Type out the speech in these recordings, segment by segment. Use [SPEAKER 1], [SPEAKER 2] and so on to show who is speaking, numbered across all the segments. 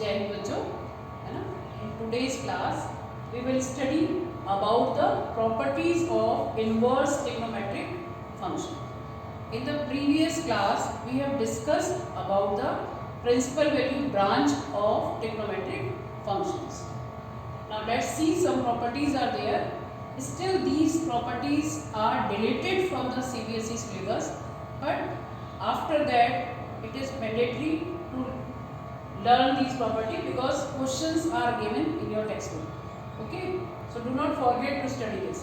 [SPEAKER 1] जय हिंद बच्चों, है ना। In today's class we will study about the properties of inverse trigonometric function. In the previous class we have discussed about the principal value branch of trigonometric functions. Now let's see some properties are there. Still these properties are deleted from the CBSE syllabus, but after that it is mandatory to learn these properties because questions are given in your textbook. Okay, so do not forget to study this.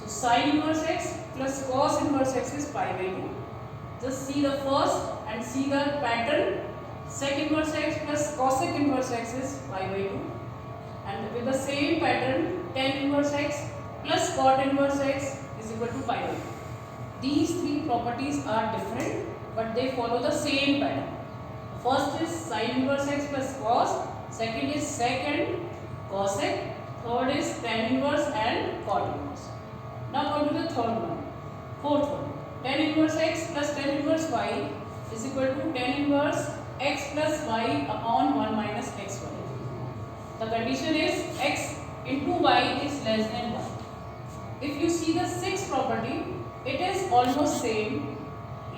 [SPEAKER 1] So sin inverse x plus cos inverse x is pi by 2. Just see the first and see the pattern. Sec inverse x plus cosec inverse x is pi by 2, and with the same pattern tan inverse x plus cot inverse x is equal to pi by 2. These three properties are different but they follow the same pattern. First is sin inverse x plus cos, second is sec and cosec, third is tan inverse and cot inverse. Now come to the third one, fourth one. Tan inverse x plus tan inverse y is equal to tan inverse x plus y upon 1 minus xy. The condition is x into y is less than 1. If you see the sixth property, it is almost same.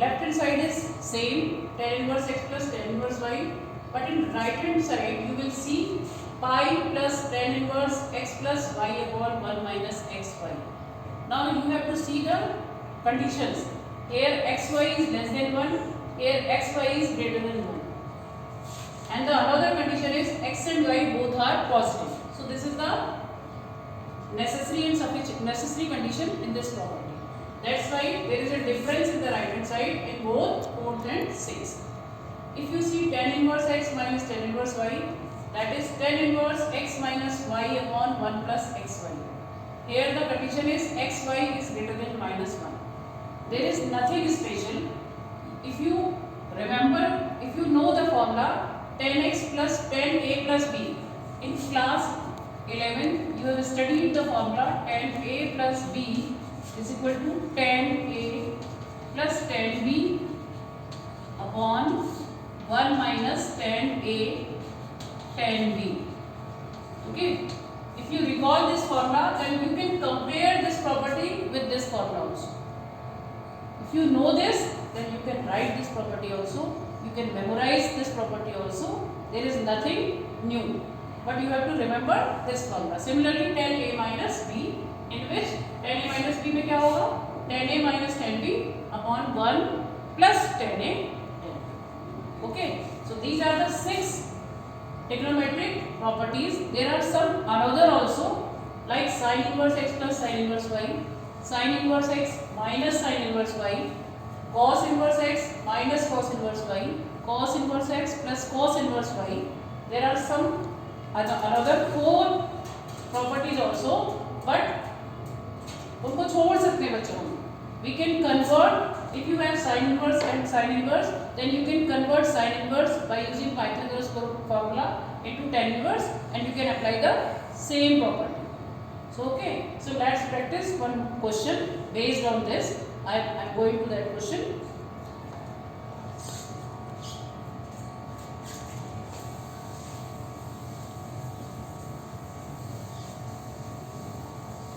[SPEAKER 1] Left hand side is same, tan inverse x plus tan inverse y, but in right hand side you will see pi plus tan inverse x plus y upon 1 minus xy. Now you have to see the conditions. Here xy is less than 1, here xy is greater than 1. And the another condition is x and y both are positive. So this is the necessary and sufficient necessary condition in this property. That's why there is a difference in the right hand side in both 4th and 6th. If you see tan inverse x minus tan inverse y, that is tan inverse x minus y upon 1 plus xy. Here the condition is xy is greater than minus 1. There is nothing special. If you remember, if you know the formula tan x plus tan a plus b, in class 11 you have studied the formula tan a plus b is equal to tan a plus tan b upon 1 minus tan a tan b. Okay, if you recall this formula, then you can compare this property with this formula also. If you know this, then you can write this property also, you can memorize this property also. There is nothing new, but you have to remember this formula. Similarly tan a minus b, in which tan a minus b में क्या होगा, tan a minus tan b upon 1 plus tan a tan b. Okay, so these are the 6 trigonometric properties. There are some another also, like sin inverse x plus sin inverse y, sin inverse x minus sin inverse y, cos inverse x minus cos inverse y, cos inverse x plus cos inverse y. There are some another 4 properties also, but उनको छोड़ सकते हैं बच्चों. We can convert, if you have sin inverse and sin inverse, then you can convert sin inverse by using Pythagoras formula into tan inverse, and you can apply the same property. So okay, so let's practice one question based on this. I am going to that question.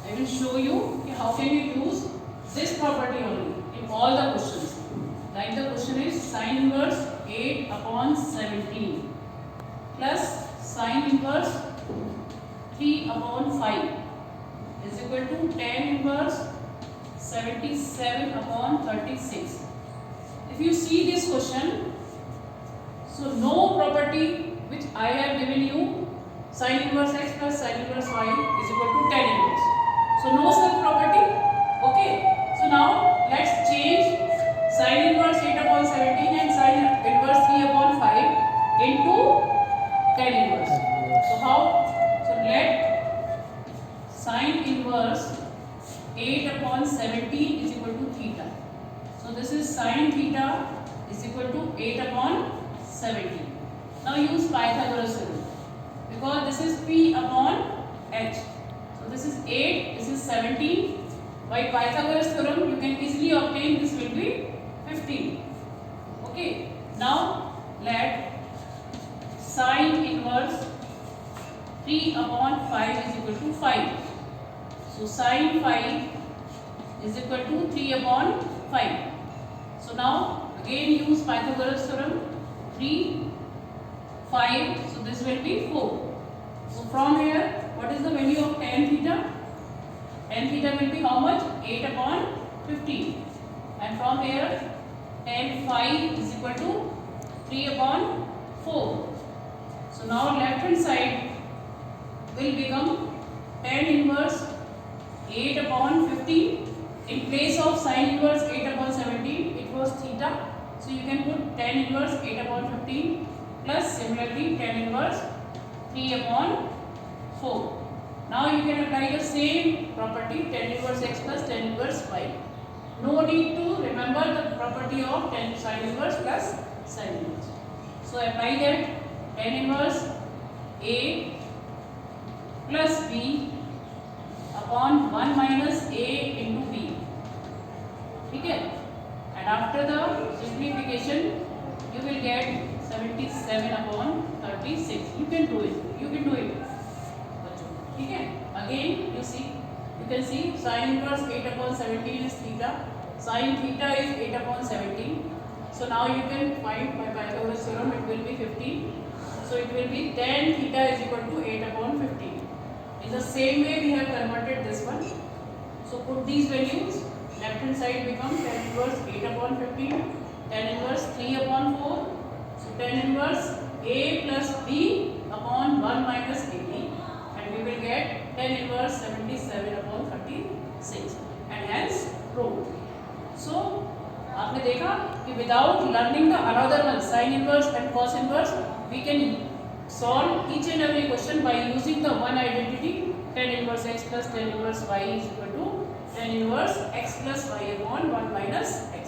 [SPEAKER 1] I will show you how can you use this property only in all the questions. Like the question is sin inverse 8 upon 17 plus sin inverse 3 upon 5 is equal to tan inverse 77 upon 36. If you see this question, so no property which I have given you, sin inverse x plus sin inverse y is equal to tan inverse. So no such property. Okay, so now let's change sin inverse 8 upon 17 and sin inverse 3 upon 5 into tan inverse. So how? So let sin inverse 8 upon 17 is equal to theta. So this is sin theta is equal to 8 upon 17. Now use Pythagoras theorem because this is p upon h. So this is 8, this is 17. By Pythagoras theorem you can easily obtain this will be 15. Okay, now let sin sine inverse 3 upon 5 is equal to 5. So sine 5 is equal to 3 upon 5. So now again use Pythagoras theorem. 3, 5. So this will be 4. So from here, what is the value of tan theta? Tan theta will be how much? 8 upon 15. And from here, tan phi is equal to 3 upon 4. So now left hand side will become tan inverse 8 upon 15. In place of sine inverse 8 upon 17, it was theta. So you can put tan inverse 8 upon 15 plus similarly tan inverse 3 upon 4. Now you can apply the same property tan inverse x plus tan inverse y. No need to remember the property of tan sine inverse plus sine inverse. So apply that tan inverse a plus b upon 1 minus a into b. Okay? And after the simplification, you will get 77 upon 36. You can do it. You can do it. Okay? Again, you can see sin inverse 8 upon 17 is theta. Sin theta is 8 upon 17. So now you can find by Pythagoras theorem, it will be 15. So it will be tan theta is equal to 8 upon 15. In the same way we have converted this one. So put these values. Left hand side becomes tan inverse 8 upon 15, tan inverse 3 upon 4. So tan inverse a plus b upon 1 minus ab, and we will get tan inverse 77 upon 36, and hence proved. So आपने देखा कि without learning the another one sin inverse and cos inverse, we can solve each and every question by using the one identity tan inverse x plus tan inverse y is equal to tan inverse x plus y upon 1 minus x.